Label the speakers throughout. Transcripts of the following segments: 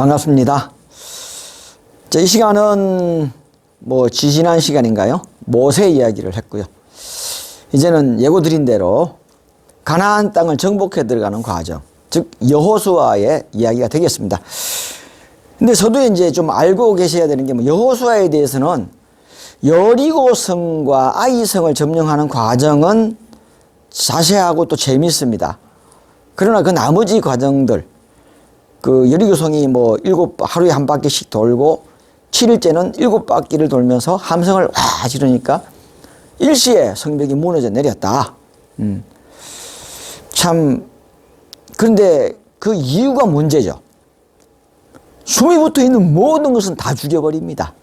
Speaker 1: 반갑습니다. 이 시간은 지지난 시간인가요? 모세 이야기를 했고요. 이제는 예고드린 대로 가나안 땅을 정복해 들어가는 과정, 즉 여호수아의 이야기가 되겠습니다. 근데 서두에 이제 좀 알고 계셔야 되는 게 여호수아에 대해서는 여리고성과 아이성을 점령하는 과정은 자세하고 또 재밌습니다. 그러나 그 나머지 과정들, 그 여리고성이 하루에 한 바퀴씩 돌고 7일째는 7바퀴를 돌면서 함성을 와 지르니까 일시에 성벽이 무너져 내렸다. 참, 그런데 그 이유가 문제죠. 숨이 붙어 있는 모든 것은 다 죽여버립니다.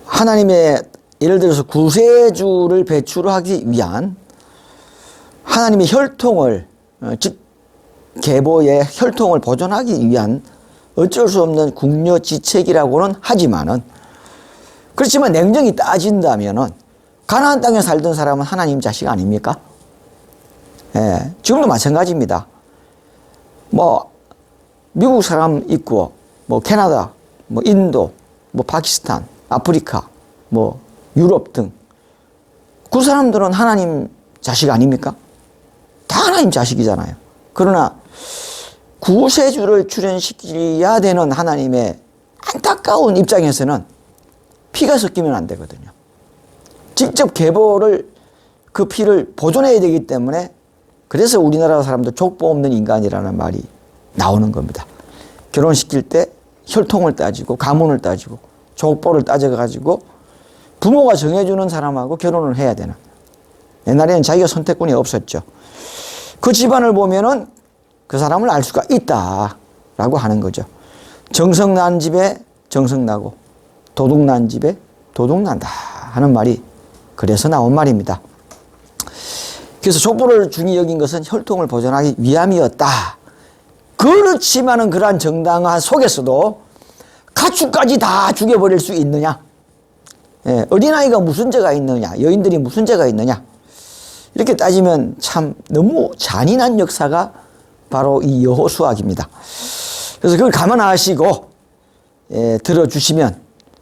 Speaker 1: 하나님의 예를 들어서 구세주를 배출하기 위한 하나님의 혈통을, 즉 계보의 혈통을 보존하기 위한 어쩔 수 없는 궁여지책이라고는 하지만은, 그렇지만 냉정히 따진다면은 가나안 땅에 살던 사람은 하나님 자식 아닙니까? 예, 지금도 마찬가지입니다. 미국 사람 있고, 캐나다, 인도, 파키스탄, 아프리카, 유럽 등 그 사람들은 하나님 자식 아닙니까? 다 하나님 자식이잖아요. 그러나 구세주를 출현시켜야 되는 하나님의 안타까운 입장에서는 피가 섞이면 안 되거든요. 직접 계보를, 그 피를 보존해야 되기 때문에, 그래서 우리나라 사람도 족보 없는 인간이라는 말이 나오는 겁니다. 결혼시킬 때 혈통을 따지고 가문을 따지고 족보를 따져가지고 부모가 정해주는 사람하고 결혼을 해야 되는, 옛날에는 자기가 선택권이 없었죠. 그 집안을 보면은 그 사람을 알 수가 있다라고 하는 거죠. 정성난 집에 정성나고 도둑난 집에 도둑난다 하는 말이 그래서 나온 말입니다. 그래서 족보를 중히 여긴 것은 혈통을 보존하기 위함이었다. 그렇지만은 그러한 정당화 속에서도 가축까지 다 죽여버릴 수 있느냐? 예, 어린아이가 무슨 죄가 있느냐? 여인들이 무슨 죄가 있느냐? 이렇게 따지면 참 너무 잔인한 역사가 바로 이 여호수아기입니다. 그래서 그걸 감안하시고 들어주시면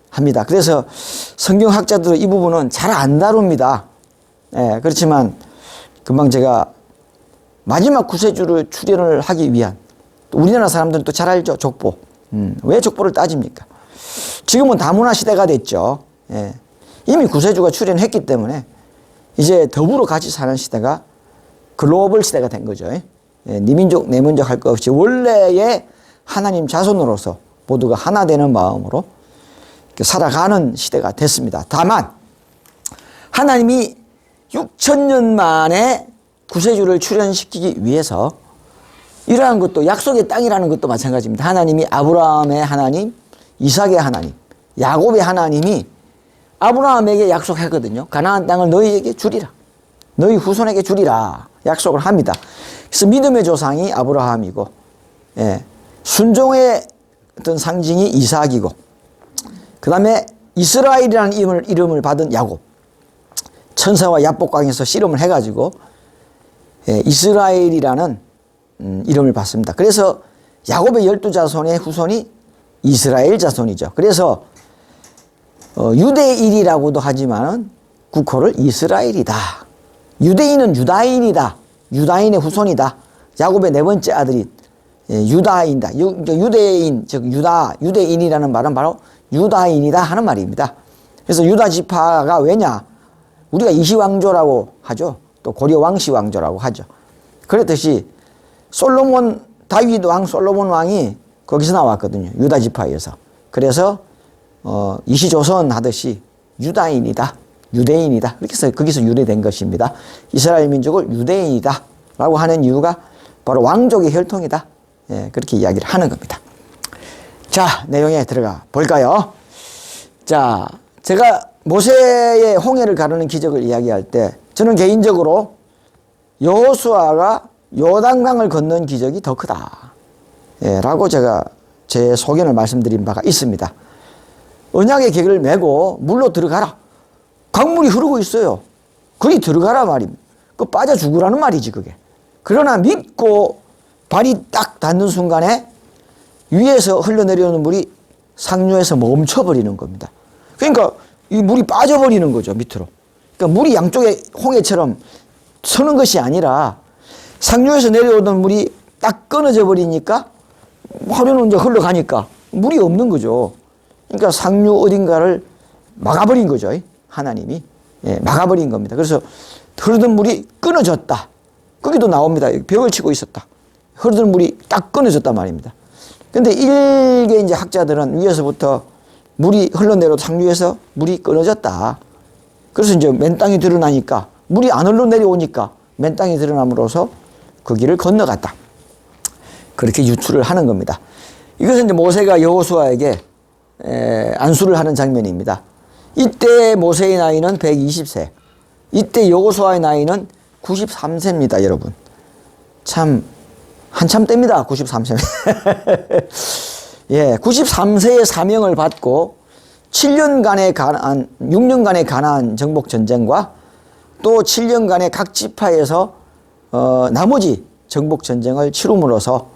Speaker 1: 합니다. 그래서 성경학자들은 이 부분은 잘 안 다룹니다. 그렇지만 금방 제가 마지막 구세주를 출현을 하기 위한, 우리나라 사람들은 또 잘 알죠, 족보. 왜 족보를 따집니까? 지금은 다문화 시대가 됐죠. 이미 구세주가 출현했기 때문에 이제 더불어 같이 사는 시대가 글로벌 시대가 된 거죠. 네 민족 내 민족 할 것 없이 원래의 하나님 자손으로서 모두가 하나 되는 마음으로 살아가는 시대가 됐습니다. 다만 하나님이 6,000년 만에 구세주를 출현시키기 위해서 이러한 것도, 약속의 땅이라는 것도 마찬가지입니다. 하나님이 아브라함의 하나님, 이삭의 하나님, 야곱의 하나님이 아브라함에게 약속했거든요. 가나안 땅을 너희에게 주리라, 너희 후손에게 주리라 약속을 합니다. 그래서 믿음의 조상이 아브라함이고, 순종의 어떤 상징이 이삭이고, 그 다음에 이스라엘이라는 이름을 받은 야곱, 천사와 야복강에서 씨름을 해가지고 이스라엘이라는 이름을 받습니다. 그래서 야곱의 12자손의 후손이 이스라엘 자손이죠. 그래서 유대인이라고도 하지만 국호를 이스라엘이다. 유대인은 유다인이다. 유다인의 후손이다. 야곱의 네 번째 아들인 유다인이다. 유대인, 즉 유대인이라는 말은 바로 유다인이다 하는 말입니다. 그래서 유다 지파가 왜냐? 우리가 이시왕조라고 하죠. 또 고려 왕시왕조라고 하죠. 그랬듯이 다윗 왕, 솔로몬 왕이 거기서 나왔거든요. 유다 지파에서. 그래서 이시조선 하듯이 유다인이다, 유대인이다, 이렇게 해서 거기서 유래된 것입니다. 이스라엘 민족을 유대인이다 라고 하는 이유가 바로 왕족의 혈통이다, 그렇게 이야기를 하는 겁니다. 자, 내용에 들어가 볼까요? 자, 제가 모세의 홍해를 가르는 기적을 이야기할 때 저는 개인적으로 여호수아가 요단강을 건넌 기적이 더 크다 라고 제가 제 소견을 말씀드린 바가 있습니다. 언약의 객을 메고 물로 들어가라. 강물이 흐르고 있어요. 거기 들어가라 말입니다. 그 빠져 죽으라는 말이지 그게. 그러나 믿고 발이 딱 닿는 순간에 위에서 흘러내려오는 물이 상류에서 멈춰버리는 겁니다. 그러니까 이 물이 빠져버리는 거죠, 밑으로. 그러니까 물이 양쪽에 홍해처럼 서는 것이 아니라 상류에서 내려오던 물이 딱 끊어져 버리니까 하류는 이제 흘러가니까 물이 없는 거죠. 그러니까 상류 어딘가를 막아버린 거죠, 하나님이. 예, 막아버린 겁니다. 그래서 흐르던 물이 끊어졌다. 거기도 나옵니다. 벽을 치고 있었다. 흐르던 물이 딱 끊어졌단 말입니다. 근데 일개 이제 학자들은 위에서부터 물이 흘러내려 상류에서 물이 끊어졌다. 그래서 이제 맨 땅이 드러나니까 물이 안 흘러내려오니까 맨 땅이 드러남으로써 그 길을 건너갔다. 그렇게 유추를 하는 겁니다. 이것은 이제 모세가 여호수아에게 안수를 하는 장면입니다. 이때 모세의 나이는 120세. 이때 여호수아의 나이는 93세입니다, 여러분. 참 한참 때입니다. 93세. 예, 93세의 사명을 받고 6년간의 가나안 정복 전쟁과 또 7년간의 각 지파에서 나머지 정복 전쟁을 치rum으로써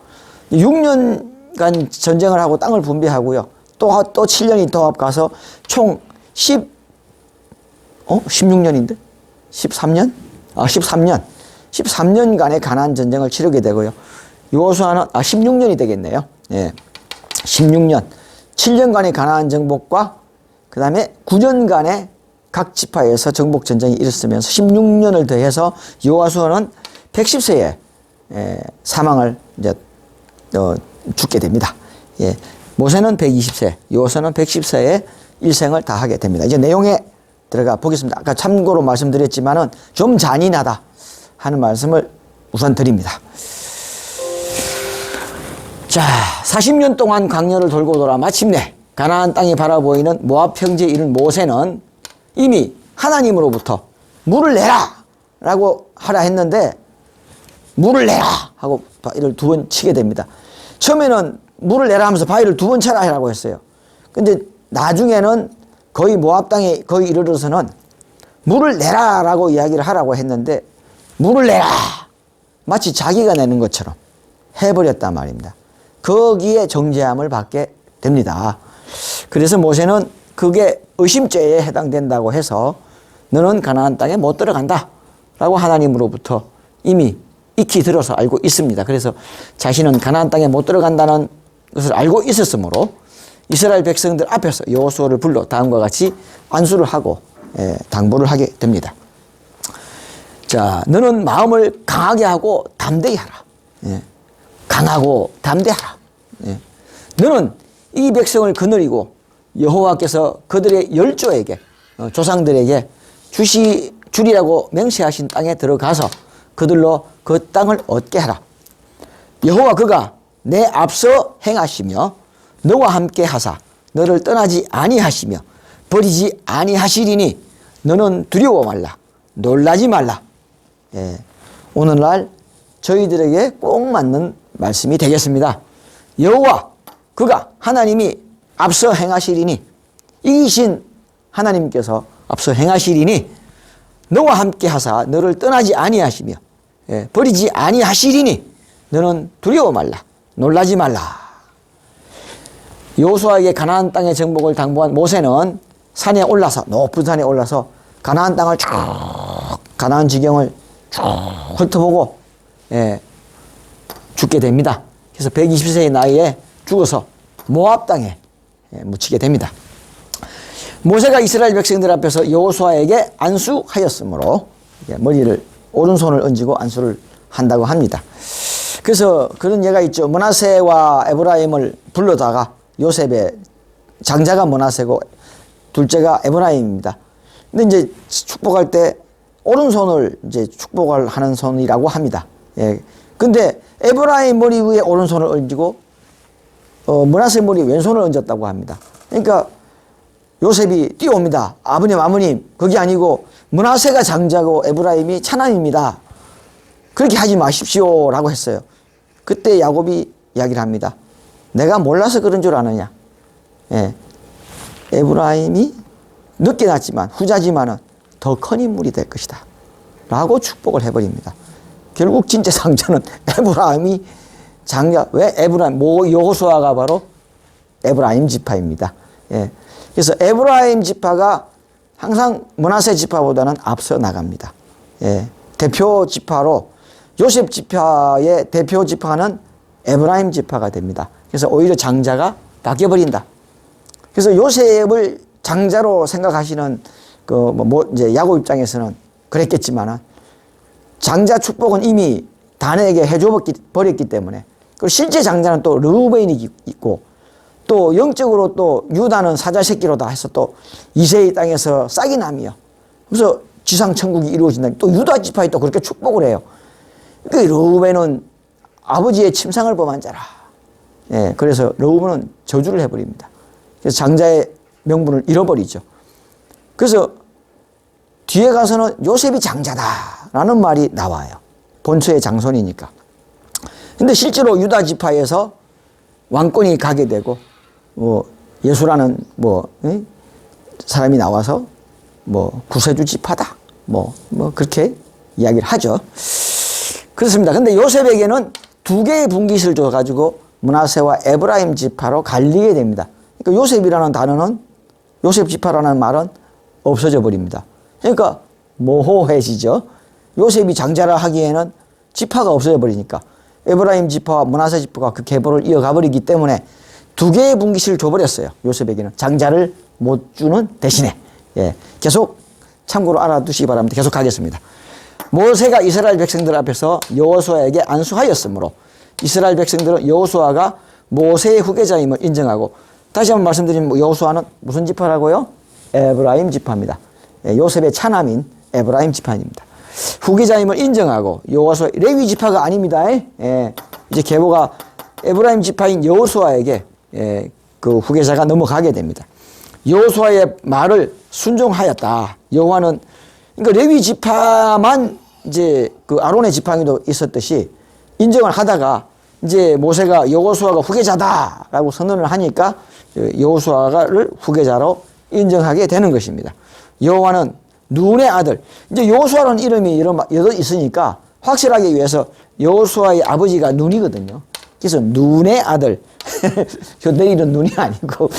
Speaker 1: 6년간 전쟁을 하고 땅을 분배하고요. 또 7년이 더 가서 총 16년인데? 13년? 13년간의 가나안 전쟁을 치르게 되고요. 여호수아는 16년이 되겠네요. 예. 16년. 7년간의 가나안 정복과 그다음에 9년간의 각 지파에서 정복 전쟁이 일었으면서 16년을 더해서 여호수아는 110세에 사망을 이제 죽게 됩니다. 예. 모세는 120세, 여호수아는 110세에 일생을 다하게 됩니다. 이제 내용에 들어가 보겠습니다. 아까 참고로 말씀드렸지만은 좀 잔인하다 하는 말씀을 우선 드립니다. 자, 40년 동안 광야를 돌고 돌아 마침내 가나안 땅이 바라보이는 모압 평지에 이른 모세는 이미 하나님으로부터 물을 내라 라고 하라 했는데 물을 내라 하고 바위를 2번 치게 됩니다. 처음에는 물을 내라 하면서 바위를 2번 쳐라 하라고 했어요. 근데 나중에는 거의 모압 땅에 거의 이르러서는 물을 내라 라고 이야기를 하라고 했는데 물을 내라 마치 자기가 내는 것처럼 해버렸단 말입니다. 거기에 정죄함을 받게 됩니다. 그래서 모세는 그게 의심죄에 해당된다고 해서 너는 가나안 땅에 못 들어간다 라고 하나님으로부터 이미 익히 들어서 알고 있습니다. 그래서 자신은 가나안 땅에 못 들어간다는 것을 알고 있었으므로 이스라엘 백성들 앞에서 여호수아를 불러 다음과 같이 안수를 하고 당부를 하게 됩니다. 자, 너는 마음을 강하게 하고 담대히 하라. 강하고 담대하라. 너는 이 백성을 거느리고 여호와께서 그들의 열조에게 조상들에게 주리라고 맹세하신 땅에 들어가서 그들로 그 땅을 얻게 하라. 여호와 그가 내 앞서 행하시며 너와 함께 하사 너를 떠나지 아니하시며 버리지 아니하시리니 너는 두려워 말라. 놀라지 말라. 오늘날 저희들에게 꼭 맞는 말씀이 되겠습니다. 여호와 그가 하나님이 앞서 행하시리니 이기신 하나님께서 앞서 행하시리니 너와 함께 하사 너를 떠나지 아니하시며 버리지 아니하시리니 너는 두려워 말라. 놀라지 말라. 여호수아에게 가나안 땅의 정복을 당부한 모세는 산에 올라서 높은 산에 올라서 가나안 땅을 쭉 가나안 지경을 쭉 훑어보고 죽게 됩니다. 그래서 120세의 나이에 죽어서 모압 땅에 묻히게 됩니다. 모세가 이스라엘 백성들 앞에서 여호수아에게 안수하였으므로 머리를 오른손을 얹고 안수를 한다고 합니다. 그래서 그런 예가 있죠. 므낫세와 에브라임을 불러다가 요셉의 장자가 므낫세고 둘째가 에브라임입니다. 근데 이제 축복할 때 오른손을 이제 축복을 하는 손이라고 합니다. 근데 에브라임 머리 위에 오른손을 얹고 므낫세 머리 왼손을 얹었다고 합니다. 그러니까 요셉이 뛰어옵니다. 아버님 그게 아니고 므낫세가 장자고 에브라임이 차남입니다. 그렇게 하지 마십시오 라고 했어요. 그때 야곱이 이야기를 합니다. 내가 몰라서 그런 줄 아느냐. 에브라임이 늦게 났지만 후자지만은 더 큰 인물이 될 것이다 라고 축복을 해버립니다. 결국 진짜 상자는 에브라임이 장자, 왜? 에브라임, 여호수아가 바로 에브라임 지파입니다. 예. 그래서 에브라임 지파가 항상 므낫세 지파보다는 앞서 나갑니다. 예. 대표 지파로 요셉 지파의 대표 지파는 에브라임 지파가 됩니다. 그래서 오히려 장자가 바뀌어버린다. 그래서 요셉을 장자로 생각하시는 이제 야곱 입장에서는 그랬겠지만은 장자 축복은 이미 단에게 해줘 버렸기 때문에, 그리고 실제 장자는 또 르우벤이 있고, 또 영적으로 또 유다는 사자 새끼로다 해서 또 이세의 땅에서 싹이 남이요. 그래서 지상 천국이 이루어진다. 또 유다 지파에 또 그렇게 축복을 해요. 그 르우벤은 아버지의 침상을 범한 자라. 예, 그래서 르우벤은 저주를 해버립니다. 그래서 장자의 명분을 잃어버리죠. 그래서 뒤에 가서는 요셉이 장자다라는 말이 나와요. 본처의 장손이니까. 근데 실제로 유다 지파에서 왕권이 가게 되고, 예수라는 사람이 나와서 구세주 지파다. 그렇게 이야기를 하죠. 그렇습니다. 근데 요셉에게는 두 개의 분깃을 줘가지고 므낫세와 에브라임 지파로 갈리게 됩니다. 그러니까 요셉이라는 단어는, 요셉 지파라는 말은 없어져 버립니다. 그러니까 모호해지죠. 요셉이 장자라 하기에는 지파가 없어져 버리니까 에브라임 지파와 므낫세 지파가 그 계보를 이어가 버리기 때문에 두 개의 분깃을 줘버렸어요. 요셉에게는 장자를 못 주는 대신에. 예, 계속 참고로 알아두시기 바랍니다. 계속 하겠습니다. 모세가 이스라엘 백성들 앞에서 여호수아에게 안수하였으므로 이스라엘 백성들은 여호수아가 모세의 후계자임을 인정하고, 다시 한번 말씀드리면 여호수아는 무슨 지파라고요? 에브라임 지파입니다. 예, 요셉의 차남인 에브라임 지파입니다. 후계자임을 인정하고, 여호수아 레위 지파가 아닙니다. 예, 이제 계보가 에브라임 지파인 여호수아에게 그 후계자가 넘어가게 됩니다. 여호수아의 말을 순종하였다. 여호와는, 그러니까 레위 지파만 이제 그 아론의 지팡이도 있었듯이 인정을 하다가 이제 모세가 여호수아가 후계자다라고 선언을 하니까 여호수아를 후계자로 인정하게 되는 것입니다. 여호와는 눈의 아들, 이제 여호수아라는 이름이 여러 있으니까 확실하게 위해서 여호수아의 아버지가 눈이거든요. 그래서 눈의 아들, 내일은 눈이 아니고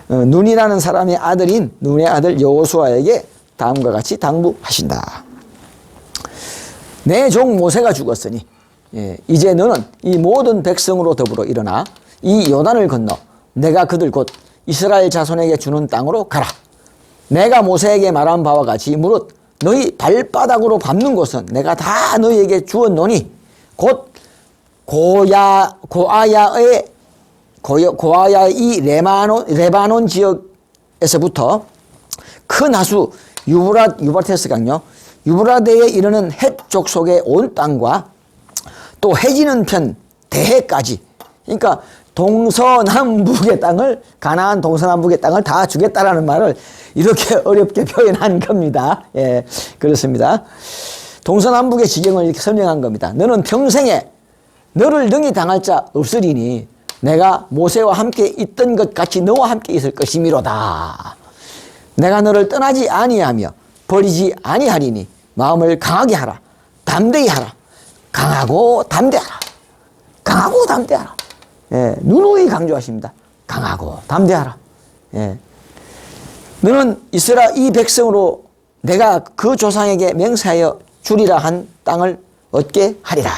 Speaker 1: 눈이라는 사람의 아들인 눈의 아들 여호수아에게 다음과 같이 당부하신다. 내 종 모세가 죽었으니 이제 너는 이 모든 백성으로 더불어 일어나 이 요단을 건너 내가 그들 곧 이스라엘 자손에게 주는 땅으로 가라. 내가 모세에게 말한 바와 같이 무릇 너희 발바닥으로 밟는 곳은 내가 다 너희에게 주었노니 곧 고아야의 이 레바논 지역에서부터 큰 하수 유브라테스 강요 유브라데에 이르는 헷 족속의 온 땅과 또 해지는 편 대해까지, 그러니까 동서남북의 땅을, 가나안 동서남북의 땅을 다 주겠다라는 말을 이렇게 어렵게 표현한 겁니다. 예, 그렇습니다. 동서남북의 지경을 이렇게 설명한 겁니다. 너는 평생에 너를 능히 당할 자 없으리니 내가 모세와 함께 있던 것 같이 너와 함께 있을 것이미로다. 내가 너를 떠나지 아니하며 버리지 아니하리니 마음을 강하게 하라. 담대히 하라. 강하고 담대하라. 강하고 담대하라. 예, 누누이 강조하십니다. 강하고 담대하라. 예. 너는 이 백성으로 내가 그 조상에게 맹세하여 주리라 한 땅을 얻게 하리라.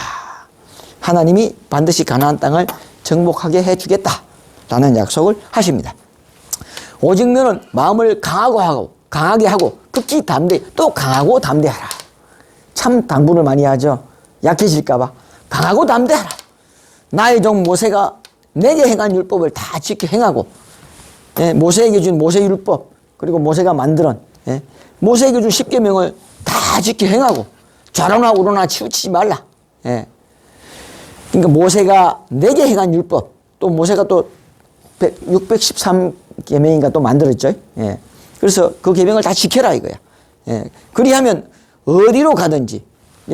Speaker 1: 하나님이 반드시 가나안 땅을 정복하게 해주겠다라는 약속을 하십니다. 오직 너는 마음을 강하게 하고 극히 담대히, 또 강하고 담대하라. 참 당부를 많이 하죠. 약해질까봐. 강하고 담대하라. 나의 종 모세가 내게 행한 율법을 다 지켜 행하고, 예, 모세에게 준 모세율법, 그리고 모세가 만들은 모세에게 준 십계명을 다 지켜 행하고 좌로나 우로나 치우치지 말라. 예. 그러니까 모세가 내게 행한 율법, 또 모세가 또 613계명인가 또 만들었죠. 예. 그래서 그 계명을 다 지켜라 이거야. 예. 그리하면 어디로 가든지,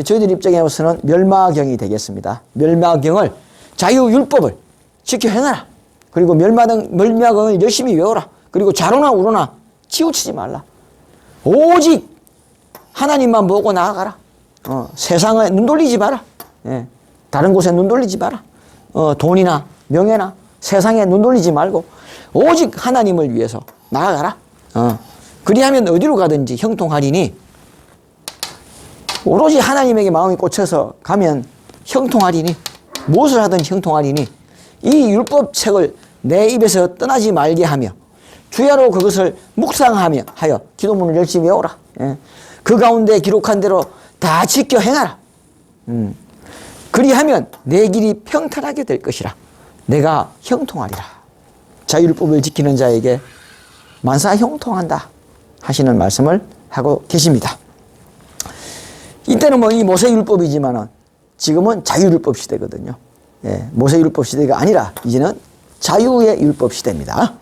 Speaker 1: 저희들 입장에서는 멸마경이 되겠습니다. 멸마경을, 자유율법을 지켜 행하라. 그리고 멸마경을 열심히 외워라. 그리고 좌로나 우로나 치우치지 말라. 오직 하나님만 보고 나아가라. 세상에 눈 돌리지 마라. 예. 다른 곳에 눈 돌리지 마라. 돈이나 명예나 세상에 눈 돌리지 말고 오직 하나님을 위해서 나아가라. 그리하면 어디로 가든지 형통하리니, 오로지 하나님에게 마음이 꽂혀서 가면 형통하리니, 무엇을 하든 형통하리니, 이 율법책을 내 입에서 떠나지 말게 하며 주야로 그것을 묵상하며 하여 기도문을 열심히 외우라. 그 가운데 기록한 대로 다 지켜 행하라. 그리하면 내 길이 평탄하게 될 것이라. 내가 형통하리라. 자율법을 지키는 자에게 만사 형통한다 하시는 말씀을 하고 계십니다. 이때는 뭐 이 모세율법이지만은 지금은 자유율법 시대거든요. 모세율법 시대가 아니라 이제는 자유의 율법 시대입니다.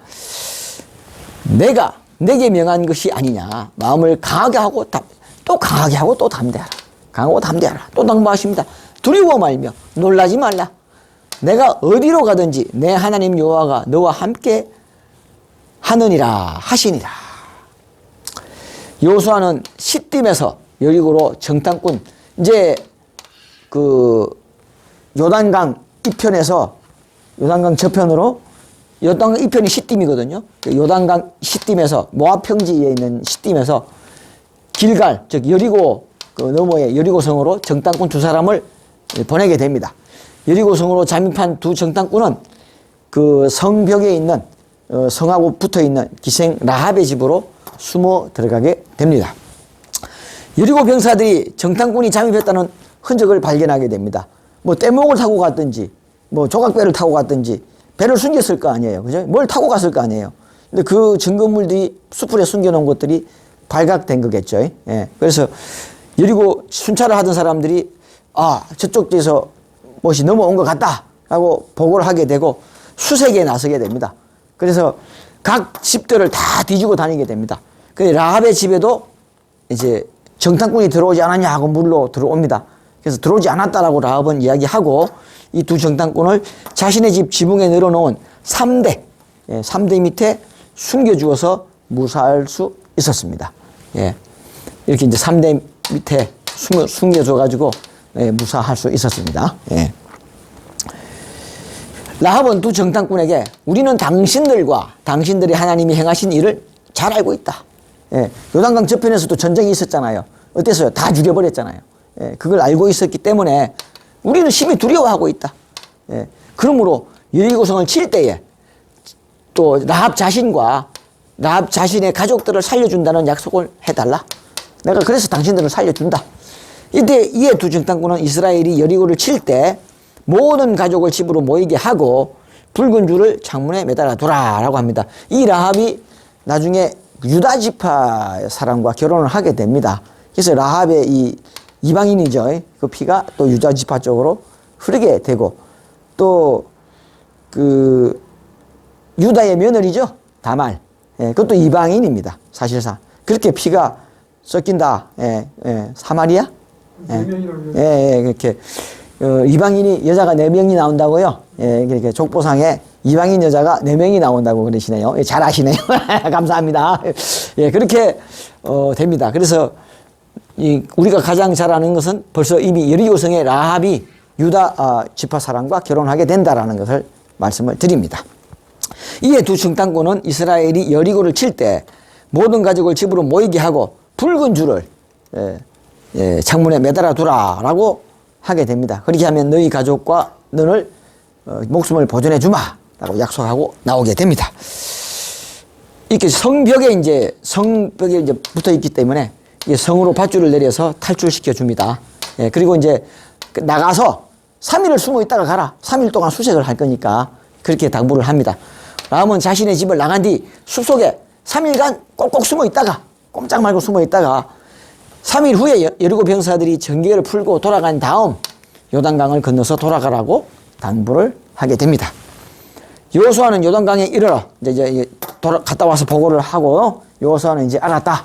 Speaker 1: 내가 내게 명한 것이 아니냐. 마음을 강하게 하고 또 강하게 하고 또 담대하라. 강하고 담대하라. 또 당부하십니다. 두려워 말며 놀라지 말라. 내가 어디로 가든지 내 하나님 여호와가 너와 함께 하느니라 하시니라. 여호수아는 시딤에서 여리고로 정탐꾼, 이제 그 요단강 이편에서 요단강 저편으로, 요단강 이편이 시딤이거든요. 요단강 시딤에서, 모압 평지에 있는 시딤에서 길갈, 즉 여리고 그 너머의 여리고성으로 정탐꾼 두 사람을 보내게 됩니다. 여리고성으로 잠입한 두 정탐꾼은 그 성벽에 있는 성하고 붙어 있는 기생 라합의 집으로 숨어 들어가게 됩니다. 여리고 병사들이 정탐꾼이 잠입했다는 흔적을 발견하게 됩니다. 뭐 떼목을 타고 갔든지, 뭐 조각배를 타고 갔든지, 배를 숨겼을 거 아니에요. 그죠? 뭘 타고 갔을 거 아니에요. 근데 그 증거물들이 숯불에 숨겨놓은 것들이 발각된 거겠죠. 그래서 여리고 순찰을 하던 사람들이 저쪽 뒤에서 무엇이 넘어온 것 같다 하고 보고를 하게 되고 수색에 나서게 됩니다. 그래서 각 집들을 다 뒤지고 다니게 됩니다. 그 라합의 집에도 이제 정탐꾼이 들어오지 않았냐 하고 물로 들어옵니다. 그래서 들어오지 않았다라고 라합은 이야기하고 이 두 정탐꾼을 자신의 집 지붕에 늘어놓은 3대 밑에 숨겨주어서 무사할 수 있었습니다. 이렇게 이제 3대 밑에 숨겨줘가지고 무사할 수 있었습니다. 라합은 두 정탐꾼에게 우리는 당신들이 하나님이 행하신 일을 잘 알고 있다. 요단강 저편에서도 전쟁이 있었잖아요. 어땠어요? 다 죽여버렸잖아요. 그걸 알고 있었기 때문에 우리는 심히 두려워하고 있다. 그러므로 여리고성을 칠 때에 또 라합 자신의 가족들을 살려준다는 약속을 해달라. 내가 그래서 당신들을 살려준다. 이에 두 정탐꾼은 이스라엘이 여리고를 칠 때 모든 가족을 집으로 모이게 하고 붉은 줄을 창문에 매달아 두라라고 합니다. 이 라합이 나중에 유다 지파 사람과 결혼을 하게 됩니다. 그래서 라합의 이 이방인이죠. 그 피가 또 유다 지파 쪽으로 흐르게 되고, 또 그 유다의 며느리죠. 다말. 그것도 이방인입니다. 사실상. 그렇게 피가 섞인다. 사마리아? 그렇게. 이방인이 여자가 4명이 나온다고요. 이렇게 족보상에 이방인 여자가 4명이 나온다고 그러시네요. 잘 아시네요. 감사합니다. 그렇게 됩니다. 그래서 우리가 가장 잘 아는 것은 벌써 이미 여리고성의 라합이 유다 지파 사람과 결혼하게 된다라는 것을 말씀을 드립니다. 이에 두 정탐꾼은 이스라엘이 여리고를 칠 때 모든 가족을 집으로 모이게 하고 붉은 줄을 창문에 매달아 두라라고 하게 됩니다. 그렇게 하면 너희 가족과 너를 목숨을 보존해 주마 라고 약속하고 나오게 됩니다. 이렇게 성벽에 이제 붙어 있기 때문에 성으로 밧줄을 내려서 탈출시켜 줍니다. 그리고 이제 나가서 3일을 숨어 있다가 가라. 3일 동안 수색을 할 거니까 그렇게 당부를 합니다. 라함은 자신의 집을 나간 뒤 숲속에 3일간 꼭꼭 숨어 있다가, 꼼짝 말고 숨어 있다가 3일 후에 여리고 병사들이 전개를 풀고 돌아간 다음 요단강을 건너서 돌아가라고 당부를 하게 됩니다. 여호수아는 요단강에 이르러 이제 갔다 와서 보고를 하고, 여호수아는 이제 알았다.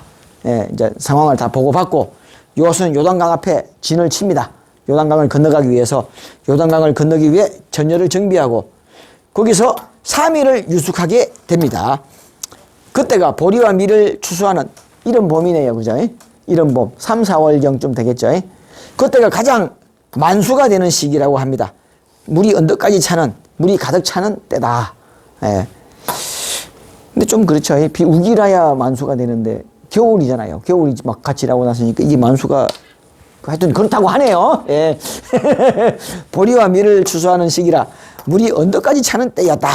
Speaker 1: 이제 상황을 다 보고받고 여호수아는 요단강 앞에 진을 칩니다. 요단강을 건너가기 위해서, 요단강을 건너기 위해 전열을 정비하고 거기서 3일을 유숙하게 됩니다. 그때가 보리와 밀을 추수하는 이른 봄이네요. 그죠? 이른 봄, 3, 4월경쯤 되겠죠. 그때가 가장 만수가 되는 시기라고 합니다. 물이 언덕까지 차는, 물이 가득 차는 때다. 예. 근데 좀 그렇죠. 비 우기라야 만수가 되는데 겨울이잖아요. 겨울이 막 같이 일하고 나서니까 이게 만수가 하여튼 그렇다고 하네요. 예. 보리와 밀을 추수하는 시기라 물이 언덕까지 차는 때였다.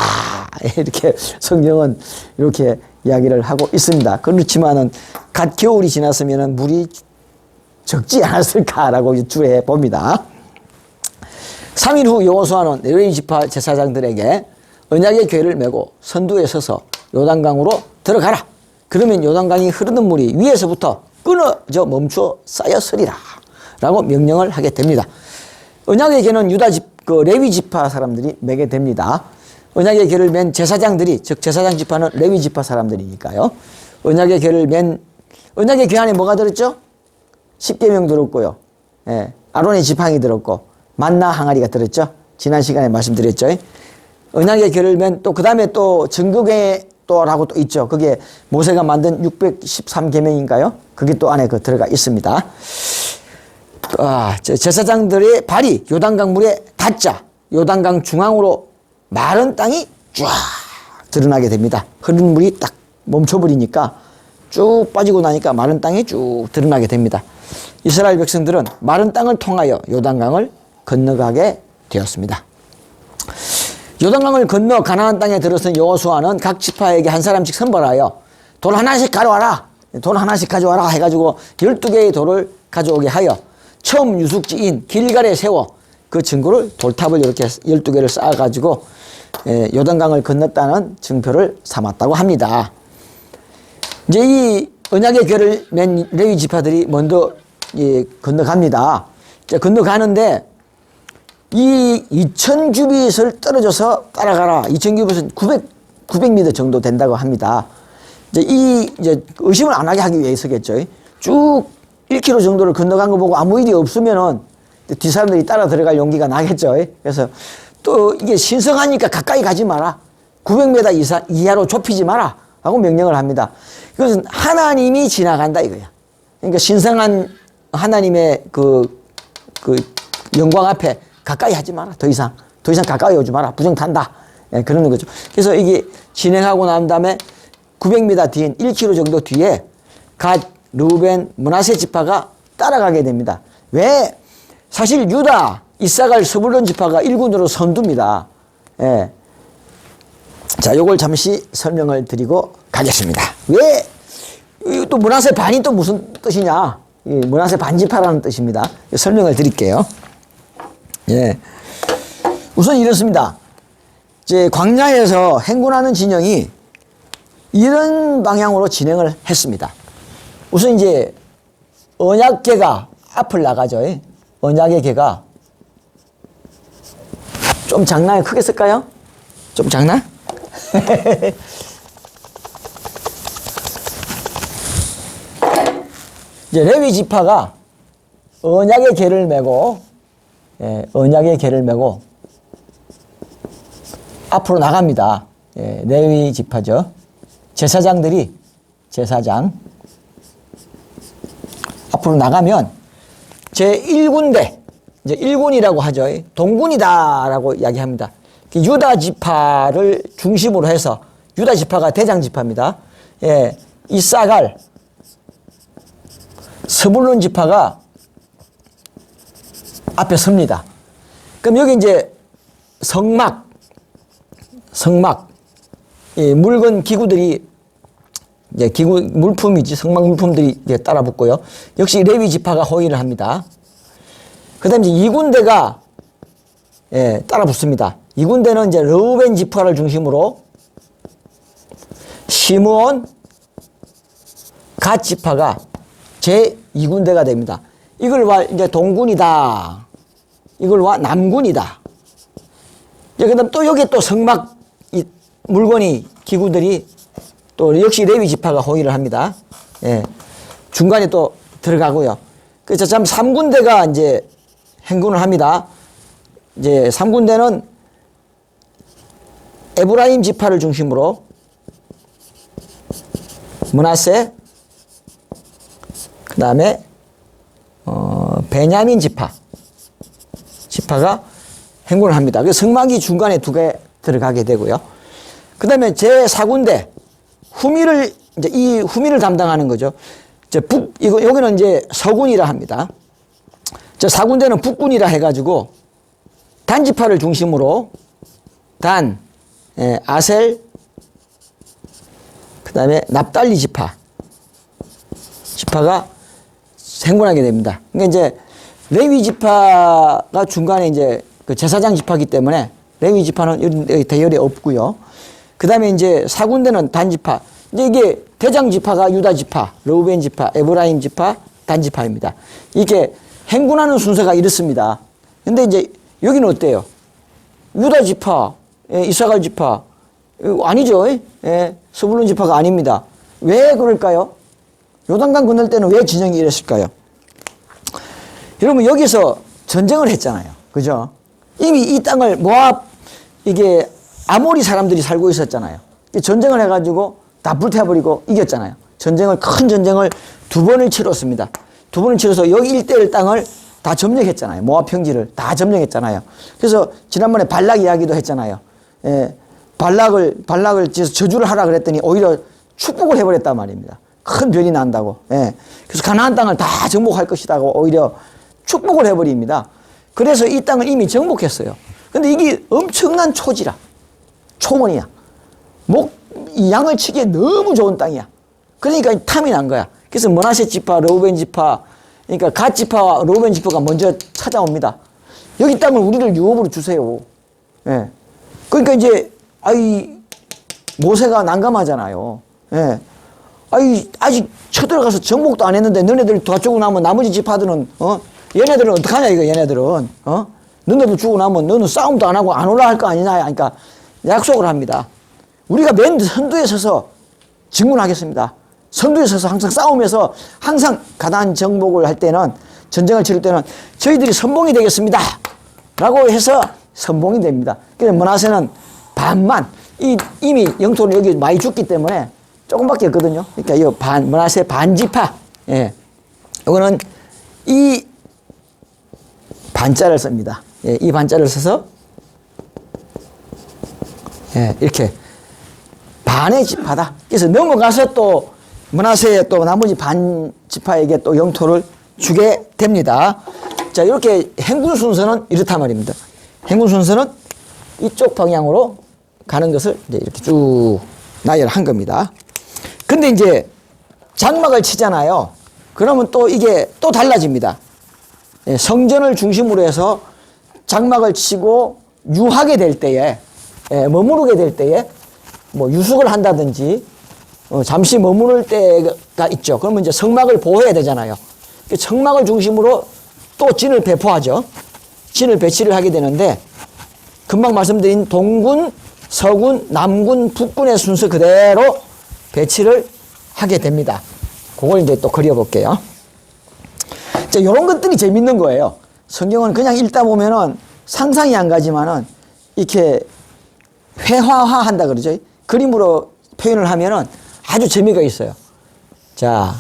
Speaker 1: 이렇게 성경은 이렇게 이야기를 하고 있습니다. 그렇지만은 갓 겨울이 지났으면은 물이 적지 않았을까라고 주에 봅니다. 3일 후 여호수아는 레위 지파 제사장들에게 언약의 궤를 메고 선두에 서서 요단강으로 들어가라. 그러면 요단강이 흐르는 물이 위에서부터 끊어져 멈추어 쌓였으리라 라고 명령을 하게 됩니다. 언약의 궤는 레위 지파 사람들이 매게 됩니다. 언약의 궤를 맨 제사장들이, 즉 제사장 지파는 레위 지파 사람들이니까요. 언약의 궤 안에 뭐가 들었죠? 십계명 들었고요. 예, 아론의 지팡이 들었고 만나 항아리가 들었죠. 지난 시간에 말씀드렸죠. 언약의 궤를 맨 또 그 다음에 또 증거궤 또라고 또 있죠. 그게 모세가 만든 613계명인가요? 그게 또 안에 들어가 있습니다. 제사장들의 발이 요단강 물에 닿자 요단강 중앙으로 마른 땅이 쫙 드러나게 됩니다. 흐르는 물이 딱 멈춰버리니까 쭉 빠지고 나니까 마른 땅이 쭉 드러나게 됩니다. 이스라엘 백성들은 마른 땅을 통하여 요단강을 건너가게 되었습니다. 요단강을 건너 가나안 땅에 들어선 여호수아는 각 지파에게 한 사람씩 선발하여 돌 하나씩 가져와라. 돌 하나씩 가져와라 해가지고 12개의 돌을 가져오게 하여 처음 유숙지인 길갈에 세워 그 증거를 돌탑을 이렇게 12개를 쌓아가지고 요단강을 건넜다는 증표를 삼았다고 합니다. 이제 이 언약의 궤를 맨 레위 지파들이 먼저 건너갑니다. 건너가는데 이 2000규빗을 떨어져서 따라가라. 2000규빗은 900m 정도 된다고 합니다. 이제 의심을 안 하게 하기 위해서겠죠. 쭉 1km 정도를 건너간 거 보고 아무 일이 없으면은 뒷사람들이 따라 들어갈 용기가 나겠죠. 그래서 또 이게 신성하니까 가까이 가지 마라. 900m 이하로 좁히지 마라. 하고 명령을 합니다. 이것은 하나님이 지나간다 이거야. 그러니까 신성한 하나님의 그 영광 앞에 가까이 하지 마라. 더 이상 가까이 오지 마라. 부정탄다. 그러는 거죠. 그래서 이게 진행하고 난 다음에 900m 뒤인 1km 정도 뒤에 갓, 르우벤, 므낫세 지파가 따라가게 됩니다. 왜? 사실 유다, 이사갈, 스불론 지파가 1군으로 선두입니다. 예. 자, 요걸 잠시 설명을 드리고 가겠습니다. 왜? 또 므낫세 반이 또 무슨 뜻이냐? 므낫세 반지파라는 뜻입니다. 설명을 드릴게요. 예. 우선 이렇습니다. 이제 광야에서 행군하는 진영이 이런 방향으로 진행을 했습니다. 우선 이제 언약궤가 앞을 나가죠. 언약의 궤가 좀 작나요? 크게 쓸까요? 좀 작나? 이제 레위 지파가 언약의 궤를 메고 앞으로 나갑니다. 레위 지파죠. 제사장 앞으로 나가면 제1군대, 이제 1군이라고 하죠. 동군이다라고 이야기합니다. 유다 지파를 중심으로 해서 유다 지파가 대장 지파입니다. 이사갈, 스불론 지파가 앞에 섭니다. 그럼 여기 이제 성막, 물건 기구들이 이제 물품이지, 성막 물품들이 이제 따라 붙고요. 역시 레위 지파가 호위를 합니다. 그 다음에 이제 2군대가 따라 붙습니다. 2군대는 이제 르우벤 지파를 중심으로 시므온, 갓 지파가 제 2군대가 됩니다. 이걸 와 이제 동군이다. 이걸 와 남군이다. 그 다음 또 여기 또 성막 물건이 기구들이 또 역시 레위 지파가 호위를 합니다. 중간에 또 들어가고요. 그래서 참 3군대가 이제 행군을 합니다. 이제 3군대는 에브라임 지파를 중심으로 므낫세, 그 다음에 베냐민 지파가 행군을 합니다. 그래서 성막이 중간에 두 개 들어가게 되고요. 그 다음에 제4군데, 후미를, 이제 이 후미를 담당하는 거죠. 여기는 이제 서군이라 합니다. 저 4군데는 북군이라 해가지고 단지파를 중심으로 단, 아셀, 그 다음에 납달리 지파가 행군하게 됩니다. 그러니까 이제 레위 지파가 중간에 이제 그 제사장 지파이기 때문에 레위 지파는 대열에 없고요. 그 다음에 이제 4군데는 단지파. 이제 이게 대장 지파가 유다 지파, 르우벤 지파, 에브라임 지파, 단 지파입니다. 이게 행군하는 순서가 이렇습니다. 근데 이제 여기는 어때요? 유다 지파, 이사갈 지파, 아니죠. 스불론 지파가 아닙니다. 왜 그럴까요? 요단강 건널 때는 왜 진영이 이랬을까요? 여러분, 여기서 전쟁을 했잖아요. 그죠? 이미 이 땅을 이게 아모리 사람들이 살고 있었잖아요. 전쟁을 해가지고 다 불태워버리고 이겼잖아요. 큰 전쟁을 2번을 치렀습니다. 2번을 치러서 여기 일대의 땅을 다 점령했잖아요. 모압 평지를 다 점령했잖아요. 그래서 지난번에 발락 이야기도 했잖아요. 발락을 저주를 하라 그랬더니 오히려 축복을 해버렸단 말입니다. 큰 변이 난다고. 그래서 가나안 땅을 다 정복할 것이라고 오히려 축복을 해버립니다. 그래서 이 땅을 이미 정복했어요. 근데 이게 엄청난 초원이야. 이 양을 치기에 너무 좋은 땅이야. 그러니까 탐이 난 거야. 그래서 므낫세 지파, 르우벤 지파, 그러니까 갓 지파와 르우벤 지파가 먼저 찾아옵니다. 여기 땅을 우리를 유업으로 주세요. 그러니까 이제 모세가 난감하잖아요. 아직 쳐들어가서 정복도 안 했는데 너네들 다 죽고 나면 나머지 지파들은 얘네들은 어떡하냐 이거 얘네들은 너네들 죽고 나면 너는 싸움도 안 하고 안 올라갈 거 아니냐. 그러니까 약속을 합니다. 우리가 맨 선두에 서서 진군하겠습니다. 선두에 서서 항상 싸우면서 항상 가나안 정복을 할 때는 전쟁을 치를 때는 저희들이 선봉이 되겠습니다. 라고 해서 선봉이 됩니다. 그래서 므낫세는 반만 이미 영토는 여기 많이 줬기 때문에 조금밖에 없거든요. 그러니까 이 므낫세 반지파. 이거는 이 반자를 씁니다. 이 반자를 써서 이렇게 반의 지파다. 그래서 넘어가서 또 므낫세의 또 나머지 반 지파에게 또 영토를 주게 됩니다. 자, 이렇게 행군 순서는 이렇단 말입니다. 행군 순서는 이쪽 방향으로 가는 것을 이제 이렇게 쭉 나열한 겁니다. 근데 이제 장막을 치잖아요. 그러면 또 이게 또 달라집니다. 성전을 중심으로 해서 장막을 치고 유하게 될 때에, 머무르게 될 때에 뭐 유숙을 한다든지 잠시 머무를 때가 있죠. 그러면 이제 성막을 보호해야 되잖아요. 성막을 중심으로 또 진을 배포하죠. 진을 배치를 하게 되는데 금방 말씀드린 동군, 서군, 남군, 북군의 순서 그대로 배치를 하게 됩니다. 그걸 이제 또 그려볼게요. 자, 이런 것들이 재밌는 거예요. 성경은 그냥 읽다 보면은 상상이 안 가지만은 이렇게 회화한다 그러죠. 그림으로 표현을 하면은 아주 재미가 있어요. 자,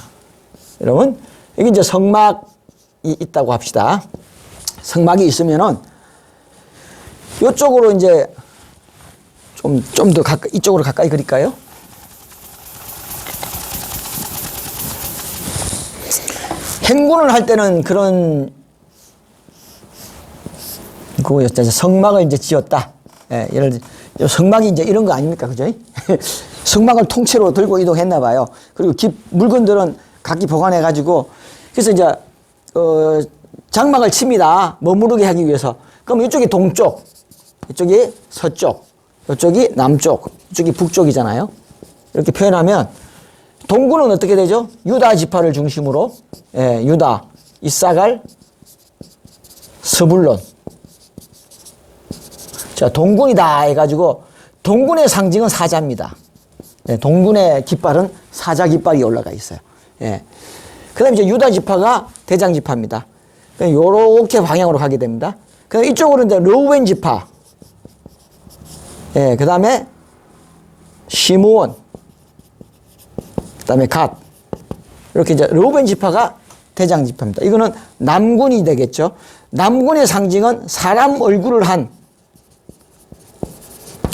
Speaker 1: 여러분, 여기 이제 성막이 있다고 합시다. 성막이 있으면은 이쪽으로 이제 좀 더 가까이, 이쪽으로 가까이 그릴까요? 행군을 할 때는 그런 그거였죠. 성막을 이제 지었다. 예를 들어 성막이 이제 이런 거 아닙니까, 그죠? 성막을 통째로 들고 이동했나 봐요. 그리고 물건들은 각기 보관해 가지고 그래서 이제 장막을 칩니다. 머무르게 하기 위해서. 그럼 이쪽이 동쪽, 이쪽이 서쪽, 이쪽이 남쪽, 이쪽이 북쪽이잖아요. 이렇게 표현하면 동군은 어떻게 되죠? 유다 지파를 중심으로 유다, 이사갈, 스불론. 자, 동군이다 해가지고 동군의 상징은 사자입니다. 동군의 깃발은 사자 깃발이 올라가 있어요. 그 다음에 이제 유다 지파가 대장 지파입니다. 요렇게 방향으로 가게 됩니다. 그 다음에 이쪽으로 이제 르우벤 지파. 그 다음에 시므온. 그 다음에 갓. 이렇게 이제 르우벤 지파가 대장 지파입니다. 이거는 남군이 되겠죠. 남군의 상징은 사람 얼굴을 한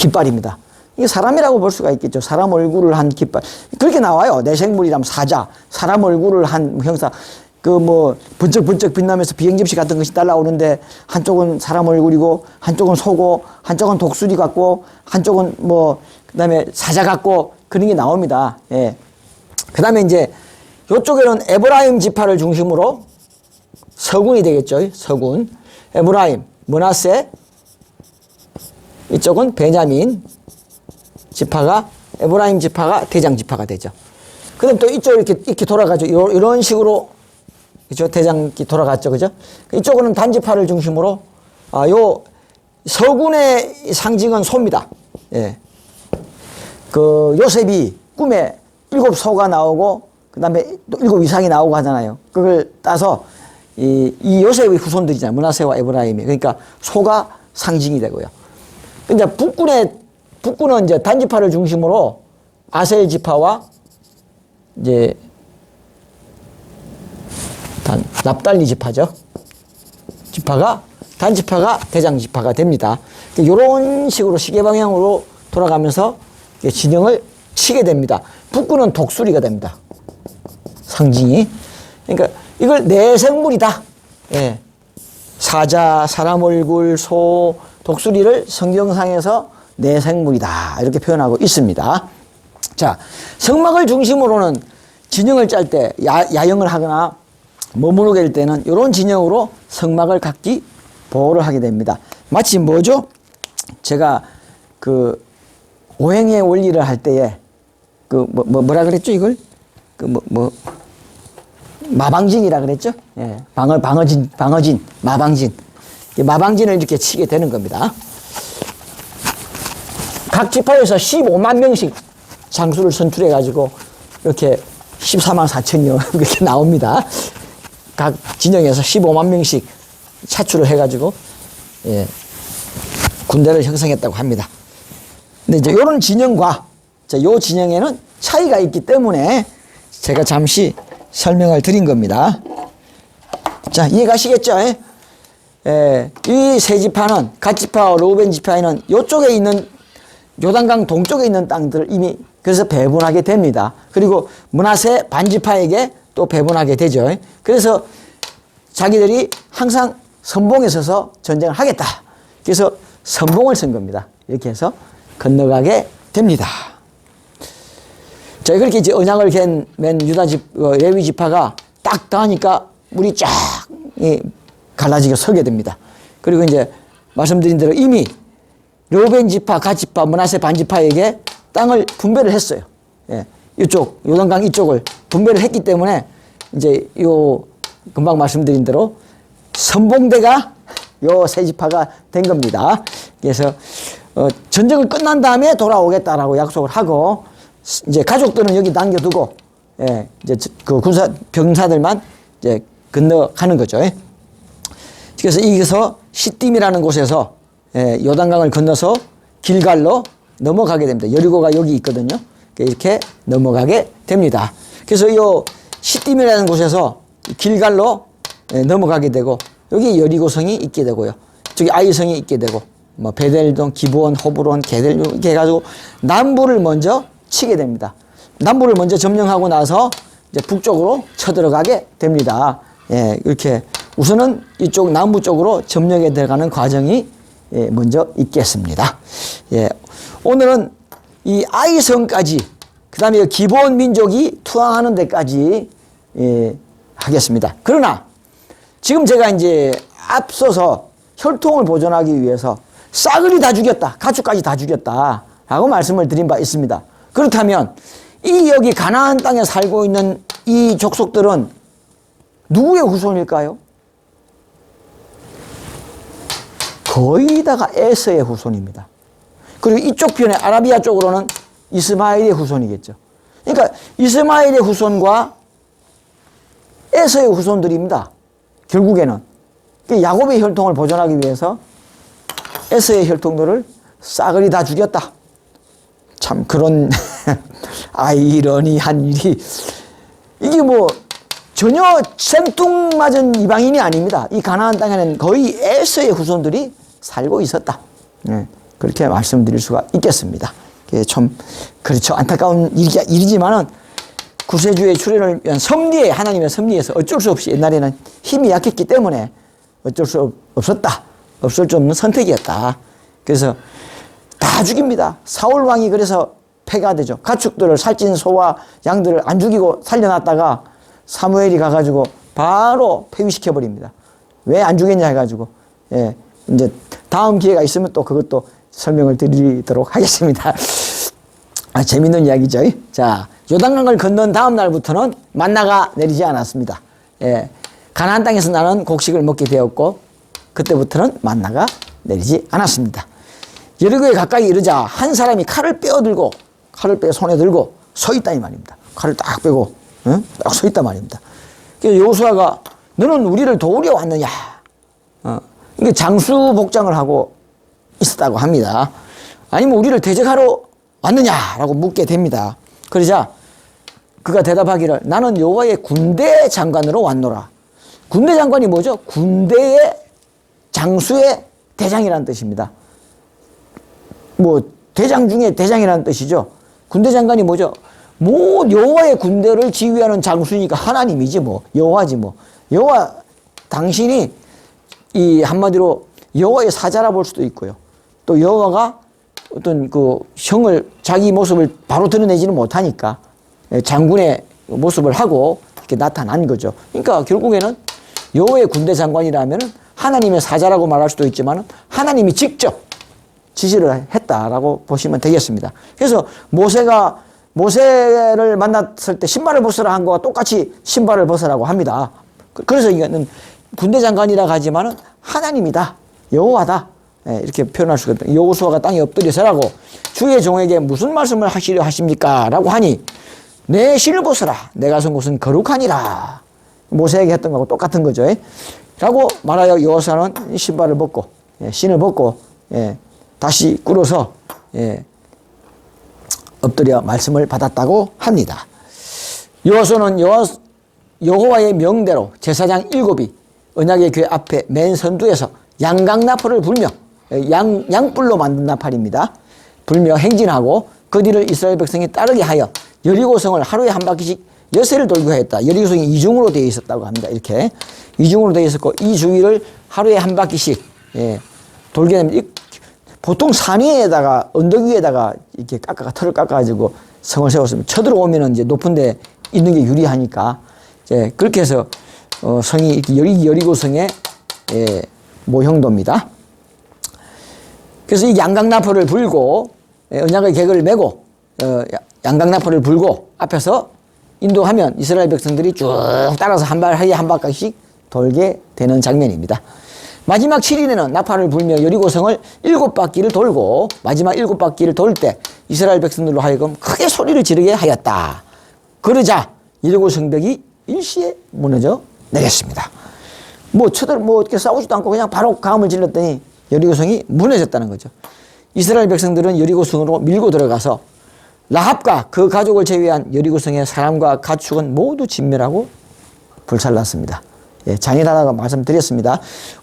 Speaker 1: 깃발입니다. 이게 사람이라고 볼 수가 있겠죠. 사람 얼굴을 한 깃발. 그렇게 나와요. 내생물이라면 사자, 사람 얼굴을 한 형사. 그 뭐 번쩍번쩍 빛나면서 비행접시 같은 것이 날아오는데 한쪽은 사람 얼굴이고 한쪽은 소고 한쪽은 독수리 같고 한쪽은 뭐 그다음에 사자 같고 그런 게 나옵니다. 예. 그다음에 이제 이쪽에는 에브라임 지파를 중심으로 서군이 되겠죠. 서군. 에브라임, 므낫세, 이쪽은 베냐민 지파가 에브라임 지파가 대장 지파가 되죠. 그다음 또 이쪽 이렇게 돌아가죠. 이런 식으로 그죠? 대장이 돌아갔죠. 그죠? 이쪽은 단지파를 중심으로 요 서군의 상징은 소입니다. 예. 그 요셉이 꿈에 7소가 나오고 그다음에 또 7 이상이 나오고 하잖아요. 그걸 따서 이 요셉의 후손들이잖아요. 므낫세와 에브라임이. 그러니까 소가 상징이 되고요. 이제 북군은 이제 단지파를 중심으로 아셀 지파와 이제 납달리 지파죠. 단지파가 대장 지파가 됩니다. 이런 식으로 시계 방향으로 돌아가면서 진영을 치게 됩니다. 북군은 독수리가 됩니다. 상징이. 그러니까 이걸 내생물이다. 예. 사자, 사람 얼굴, 소, 독수리를 성경상에서 내생물이다. 이렇게 표현하고 있습니다. 자, 성막을 중심으로는 진영을 짤 때, 야영을 하거나 머무르게 될 때는 이런 진영으로 성막을 각기 보호를 하게 됩니다. 마치 뭐죠? 제가 그 오행의 원리를 할 때에 그 뭐라 그랬죠 이걸? 그 마방진이라 그랬죠? 예. 방어진, 마방진. 마방진을 이렇게 치게 되는 겁니다. 각 지파에서 15만 명씩 장수를 선출해 가지고 이렇게 14만 4천여 이렇게 나옵니다. 각 진영에서 15만 명씩 차출을 해 가지고 예. 군대를 형성했다고 합니다. 근데 이제 이런 진영과 요 진영에는 차이가 있기 때문에 제가 잠시 설명을 드린 겁니다. 자, 이해가시겠죠? 예, 이 세 지파는 갓지파와 르우벤 지파에는 이쪽에 있는 요단강 동쪽에 있는 땅들을 이미 그래서 배분하게 됩니다. 그리고 므낫세 반지파에게 또 배분하게 되죠. 그래서 자기들이 항상 선봉에 서서 전쟁을 하겠다. 그래서 선봉을 쓴 겁니다. 이렇게 해서 건너가게 됩니다. 자, 그렇게 이제 언약을 맨 레위 지파가 딱 당하니까 물이 쫙 갈라지게 서게 됩니다. 그리고 이제 말씀드린 대로 이미 르우벤 지파, 갓 지파, 므낫세 반지파에게 땅을 분배를 했어요. 예, 이쪽 요단강 이쪽을 분배를 했기 때문에 이제 요 금방 말씀드린 대로 선봉대가 요 세 지파가 된 겁니다. 그래서 전쟁을 끝난 다음에 돌아오겠다라고 약속을 하고 이제 가족들은 여기 남겨두고 예, 이제 그 병사들만 이제 건너가는 거죠. 그래서 여기서 시딤이라는 곳에서 예, 요단강을 건너서 길갈로 넘어가게 됩니다. 여리고가 여기 있거든요. 이렇게 넘어가게 됩니다. 그래서 이 시딤이라는 곳에서 길갈로 예, 넘어가게 되고 여기 여리고성이 있게 되고요. 저기 아이성이 있게 되고 뭐 베델동, 기브온, 호브론, 게델 이렇게 해가지고 남부를 먼저 치게 됩니다. 남부를 먼저 점령하고 나서 이제 북쪽으로 쳐들어가게 됩니다. 예, 이렇게 우선은 이쪽 남부 쪽으로 점령에 들어가는 과정이 예, 먼저 있겠습니다. 예, 오늘은 이 아이성까지 그다음에 기브온 민족이 투항하는 데까지 예, 하겠습니다. 그러나 지금 제가 이제 앞서서 혈통을 보존하기 위해서 싸그리 다 죽였다, 가축까지 다 죽였다 라고 말씀을 드린 바 있습니다. 그렇다면 이 여기 가나안 땅에 살고 있는 이 족속들은 누구의 후손일까요? 거의 다가 에서의 후손입니다. 그리고 이쪽 편에 아라비아 쪽으로는 이스마엘의 후손이겠죠. 그러니까 이스마엘의 후손과 에서의 후손들입니다. 결국에는 야곱의 혈통을 보존하기 위해서 에서의 혈통들을 싸그리 다 죽였다. 참 그런 아이러니한 일이 이게 뭐 전혀 생뚱맞은 이방인이 아닙니다. 이 가나안 땅에는 거의 에서의 후손들이 살고 있었다. 네. 그렇게 말씀드릴 수가 있겠습니다. 참 그렇죠. 안타까운 일이지만은 구세주의 출현을 위한 섭리에, 하나님의 섭리에서 어쩔 수 없이 옛날에는 힘이 약했기 때문에 어쩔 수 없었다. 없을 수 없는 선택이었다. 그래서 다 죽입니다. 사울 왕이 그래서 패가 되죠. 가축들을, 살찐 소와 양들을 안 죽이고 살려놨다가 사무엘이 가가지고 바로 폐위시켜 버립니다. 왜 안 죽였냐 해가지고, 예, 이제 다음 기회가 있으면 또 그것도 설명을 드리도록 하겠습니다. 재밌는 이야기죠. 자, 요단강을 건넌 다음 날부터는 만나가 내리지 않았습니다. 예, 가나안 땅에서 나는 곡식을 먹게 되었고 그때부터는 만나가 내리지 않았습니다. 여리고에 가까이 이르자 한 사람이 칼을 손에 들고 서 있다 이 말입니다. 칼을 딱 빼고 딱 서 있단 말입니다. 그래서 여호수아가 너는 우리를 도우려 왔느냐? 이게 장수 복장을 하고 있었다고 합니다. 아니면 우리를 대적하러 왔느냐라고 묻게 됩니다. 그러자 그가 대답하기를 나는 여호와의 군대 장관으로 왔노라. 군대 장관이 뭐죠? 군대의 장수의 대장이라는 뜻입니다. 뭐 대장 중에 대장이라는 뜻이죠. 군대 장관이 뭐죠? 뭐 여호와의 군대를 지휘하는 장수니까 하나님이지 뭐, 여호와지 뭐. 여호와, 당신이 이 한마디로 여호와의 사자라 볼 수도 있고요. 또 여호와가 어떤 그 형을, 자기 모습을 바로 드러내지는 못하니까 장군의 모습을 하고 이렇게 나타난 거죠. 그러니까 결국에는 여호와의 군대 장관이라면 하나님의 사자라고 말할 수도 있지만 하나님이 직접 지시를 했다라고 보시면 되겠습니다. 그래서 모세를 만났을 때 신발을 벗으라 한 거와 똑같이 신발을 벗으라고 합니다. 그래서 이거는 군대 장관이라고 하지만은 하나님이다, 여호와다, 이렇게 표현할 수가 있다. 여호수아가 땅에 엎드려서라고 주의 종에게 무슨 말씀을 하시려 하십니까? 라고 하니 내 신을 벗으라. 내가 선 곳은 거룩하니라. 모세에게 했던 거하고 똑같은 거죠. 라고 말하여 여호수아는 신발을 벗고 신을 벗고 다시 꿇어서 엎드려 말씀을 받았다고 합니다. 여호수아는 여호와의 명대로 제사장 7이 언약의 교회 앞에 맨 선두에서 양강나팔을 불며, 양뿔로 만든 나팔입니다. 불며 행진하고 그 뒤를 이스라엘 백성이 따르게 하여 여리고성을 하루에 한 바퀴씩 여세를 돌고 했다. 여리고성이 이중으로 되어 있었다고 합니다. 이렇게 이중으로 되어 있었고 이 주위를 하루에 한 바퀴씩 돌게 되면 보통 산 위에다가 언덕 위에다가 이렇게 털을 깎아가지고 성을 세웠으면 쳐들어오면은 이제 높은데 있는 게 유리하니까 이제 그렇게 해서 성이 이렇게 여리고성의 모형도입니다. 그래서 이 양강나팔을 불고 언약의 객을 메고 양강나팔을 불고 앞에서 인도하면 이스라엘 백성들이 쭉 따라서 하루에 한 바퀴씩 돌게 되는 장면입니다. 마지막 7일에는 나팔을 불며 여리고성을 7바퀴를 돌고 마지막 7바퀴를 돌 때 이스라엘 백성들로 하여금 크게 소리를 지르게 하였다. 그러자 여리고 성벽이 일시에 무너져 내렸습니다. 뭐 어떻게 싸우지도 않고 그냥 바로 감을 질렀더니 여리고성이 무너졌다는 거죠. 이스라엘 백성들은 여리고성으로 밀고 들어가서 라합과 그 가족을 제외한 여리고성의 사람과 가축은 모두 진멸하고 불살랐습니다. 잔인하다고 말씀드렸습니다.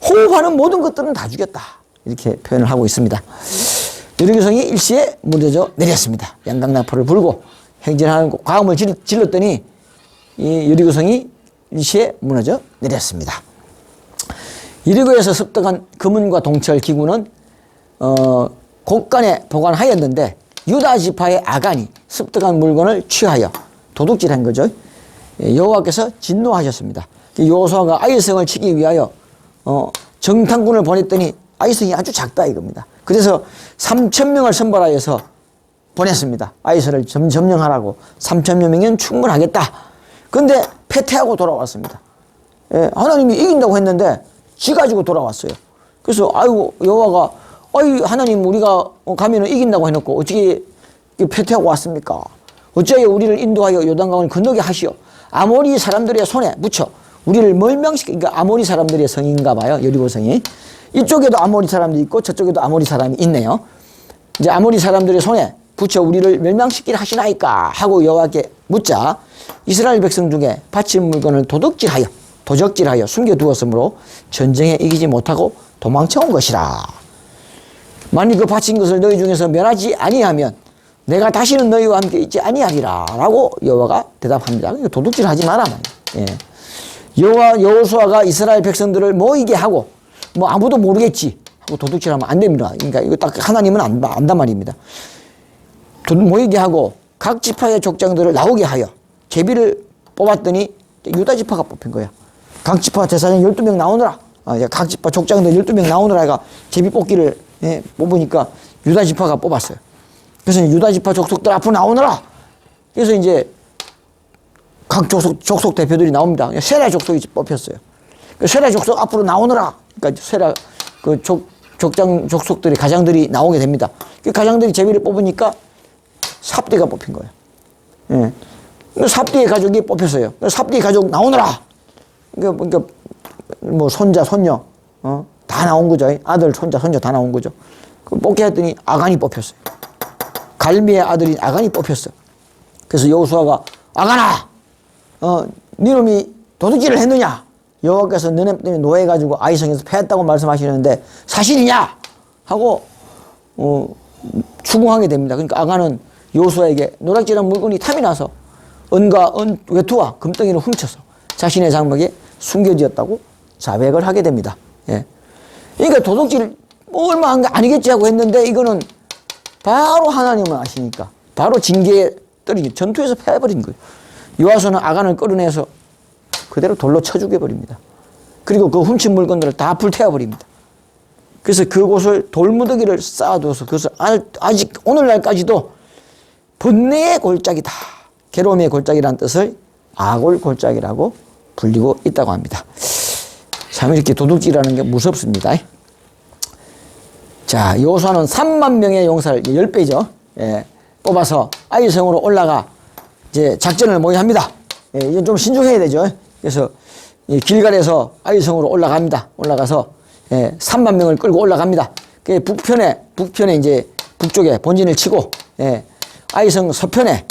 Speaker 1: 호흡하는 모든 것들은 다 죽였다. 이렇게 표현을 하고 있습니다. 여리고성이 일시에 무너져 내렸습니다. 양강나팔을 불고 행진하는 과음을 질렀더니 이 여리고성이 일시에 무너져 내렸습니다. 여리고에서 습득한 금은과 동철 기구는 곳간에 보관하였는데 유다 지파의 아간이 습득한 물건을 취하여 도둑질한 거죠. 여호와께서 진노하셨습니다. 여호수아가 아이성을 치기 위하여 정탐군을 보냈더니 아이성이 아주 작다 이겁니다. 그래서 3,000명을 선발하여서 보냈습니다. 아이성을 점령하라고 3,000여 명이면 충분하겠다. 그런데 패퇴하고 돌아왔습니다. 하나님이 이긴다고 했는데 지 가지고 돌아왔어요. 그래서 아이고 여호와가 하나님 우리가 가면은 이긴다고 해놓고 어떻게 패퇴하고 왔습니까? 어찌하여 우리를 인도하여 요단강을 건너게 하시오. 아모리 사람들의 손에 묻혀 우리를 그러니까 아모리 사람들의 성인가 봐요. 여리고성이. 이쪽에도 아모리 사람도 있고 저쪽에도 아모리 사람이 있네요. 이제 아모리 사람들의 손에 붙여 우리를 멸망시키려 하시나이까 하고 여호와께 묻자 이스라엘 백성 중에 바친 물건을 도적질하여 숨겨두었으므로 전쟁에 이기지 못하고 도망쳐온 것이라. 만일 그 바친 것을 너희 중에서 멸하지 아니하면 내가 다시는 너희와 함께 있지 아니하리라 라고 여호와가 대답합니다. 도둑질하지 마라. 예. 여호수아가 이스라엘 백성들을 모이게 하고 뭐 아무도 모르겠지 하고 도둑질하면 안 됩니다. 그러니까 이거 딱 하나님은 안단 말입니다. 모이게 하고 각 지파의 족장들을 나오게 하여 제비를 뽑았더니 유다 지파가 뽑힌 거야. 각 지파 제사장 12명 나오느라 각 지파 족장들 12명 나오느라 해가 제비 뽑기를 뽑으니까 유다 지파가 뽑았어요. 그래서 유다 지파 족속들 앞으로 나오느라 그래서 이제 각 족속 대표들이 나옵니다. 세라 족속이 뽑혔어요. 세라 족속 앞으로 나오느라 그러니까 세라 그 족장 족속들이 가장들이 나오게 됩니다. 그 가장들이 제비를 뽑으니까 삽디가 뽑힌 거예요. 예. 삽디의 가족이 뽑혔어요. 삽디의 가족 나오느라. 그러니까 뭐 손자, 손녀, 다 나온 거죠. 아들, 손자, 손녀 다 나온 거죠. 뽑게 했더니 아간이 뽑혔어요. 갈미의 아들인 아간이 뽑혔어. 그래서 여호수아가 아간아, 니놈이 도둑질을 했느냐? 여호와께서 너네 때문에 노해가지고 아이성에서 패했다고 말씀하시는데 사실이냐? 하고 추궁하게 됩니다. 그러니까 아간은 여호수아에게 노략질한 물건이 탐이 나서 은과 외투와 금덩이를 훔쳐서 자신의 장막에 숨겨지었다고 자백을 하게 됩니다. 예. 그러니까 도둑질 뭐 얼마 한 게 아니겠지 하고 했는데 이거는 바로 하나님은 아시니까 바로 징계에 떨어진 전투에서 패해버린 거예요. 요아스는 아간을 끌어내서 그대로 돌로 쳐 죽여버립니다. 그리고 그 훔친 물건들을 다 불태워버립니다. 그래서 그곳을 돌무더기를 쌓아두어서 그것을 아직 오늘날까지도 번뇌의 골짜기다. 괴로움의 골짜기라는 뜻을 아골 골짜기라고 불리고 있다고 합니다. 참 이렇게 도둑질하는 게 무섭습니다. 자, 여호수아는 3만 명의 용사를 10배죠. 예, 뽑아서 아이성으로 올라가 이제 작전을 모의합니다. 예, 이건 좀 신중해야 되죠. 그래서 길갈에서 아이성으로 올라갑니다. 올라가서 3만 명을 끌고 올라갑니다. 그 북편에 이제 북쪽에 본진을 치고 아이성 서편에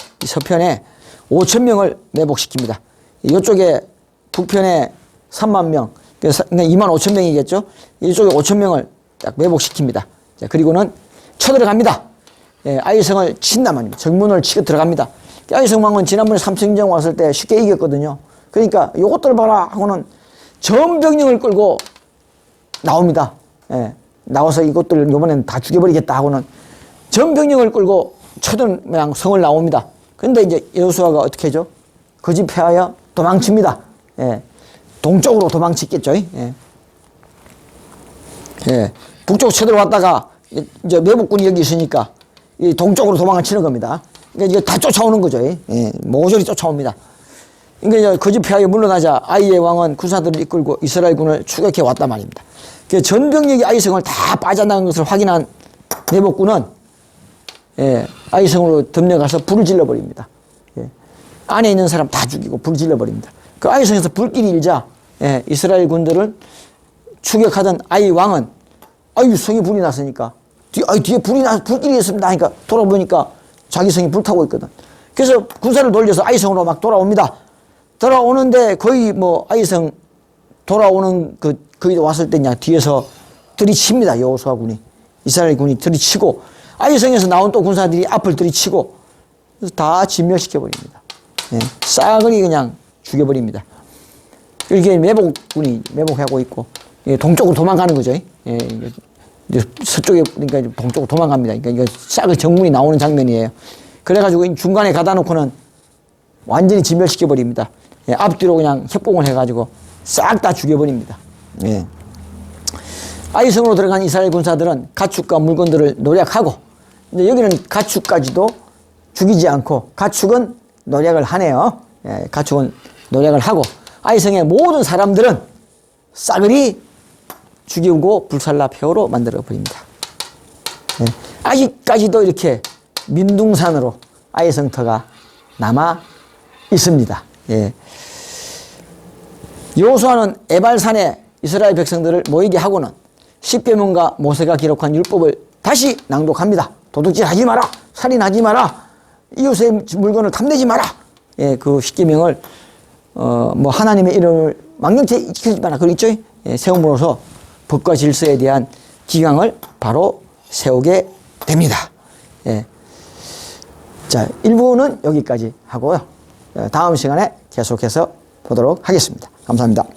Speaker 1: 5천 명을 매복시킵니다. 이쪽에 북편에 3만 명, 2만 5천 명이겠죠. 이쪽에 5천 명을 딱 매복시킵니다. 자, 그리고는 쳐들어갑니다. 아이성을 친단 말입니다. 정문을 치고 들어갑니다. 아이성 왕은 지난번에 삼성전 왔을 때 쉽게 이겼거든요. 그러니까 요것들 봐라 하고는 전 병력을 끌고 나옵니다. 나와서 이것들 이번에는 다 죽여버리겠다 하고는 전 병력을 끌고 쳐든 모양 성을 나옵니다. 그런데 이제 여호수아가 어떻게 하죠? 거짓패하여 도망칩니다. 동쪽으로 도망치겠죠. 북쪽 쳐들어왔다가 이제 매복군이 여기 있으니까 이 동쪽으로 도망을 치는 겁니다. 그러니까 이제 다 쫓아오는 거죠. 모조리 쫓아옵니다. 그러니까 이제 거짓패하여 물러나자 아이의 왕은 군사들을 이끌고 이스라엘군을 추격해 왔단 말입니다. 그 전병력이 아이성을 다 빠져나간 것을 확인한 매복군은 아이성으로 덤려가서 불을 질러버립니다. 안에 있는 사람 다 죽이고 불을 질러버립니다. 그 아이성에서 불길이 일자 이스라엘 군들을 추격하던 아이 왕은 성이 불이 났으니까 뒤에 불길이 있습니다 하니까 돌아보니까 자기 성이 불타고 있거든. 그래서 군사를 돌려서 아이성으로 막 돌아옵니다. 돌아오는데 거의 뭐 아이성 돌아오는 거의 왔을 때 그냥 뒤에서 들이칩니다. 여호수아 군이. 이스라엘 군이 들이치고 아이성에서 나온 또 군사들이 앞을 들이치고 그래서 다 진멸시켜버립니다. 싸그리 그냥 죽여버립니다. 이렇게 매복군이 매복하고 있고 동쪽으로 도망가는 거죠. 서쪽에 그러니까 동쪽으로 도망갑니다. 그러니까 이거 싹을 정문이 나오는 장면이에요. 그래가지고 중간에 가다 놓고는 완전히 진멸시켜버립니다. 앞뒤로 그냥 협공을 해가지고 싹 다 죽여버립니다. 아이성으로 들어간 이스라엘 군사들은 가축과 물건들을 노략하고 이제 여기는 가축까지도 죽이지 않고 가축은 노략을 하네요. 가축은 노략을 하고 아이성의 모든 사람들은 싸그리 죽이고 불살라 폐허로 만들어 버립니다. 아직까지도 이렇게 민둥산으로 아이성터가 남아 있습니다. 여호수아는 에발산에 이스라엘 백성들을 모이게 하고는 십계명과 모세가 기록한 율법을 다시 낭독합니다. 도둑질하지 마라, 살인하지 마라, 이웃의 물건을 탐내지 마라. 그 십계명을 뭐 하나님의 이름을 망령되이 지키지 마라. 그걸 있죠. 세움으로써 법과 질서에 대한 기강을 바로 세우게 됩니다. 예. 자, 1부는 여기까지 하고요. 다음 시간에 계속해서 보도록 하겠습니다. 감사합니다.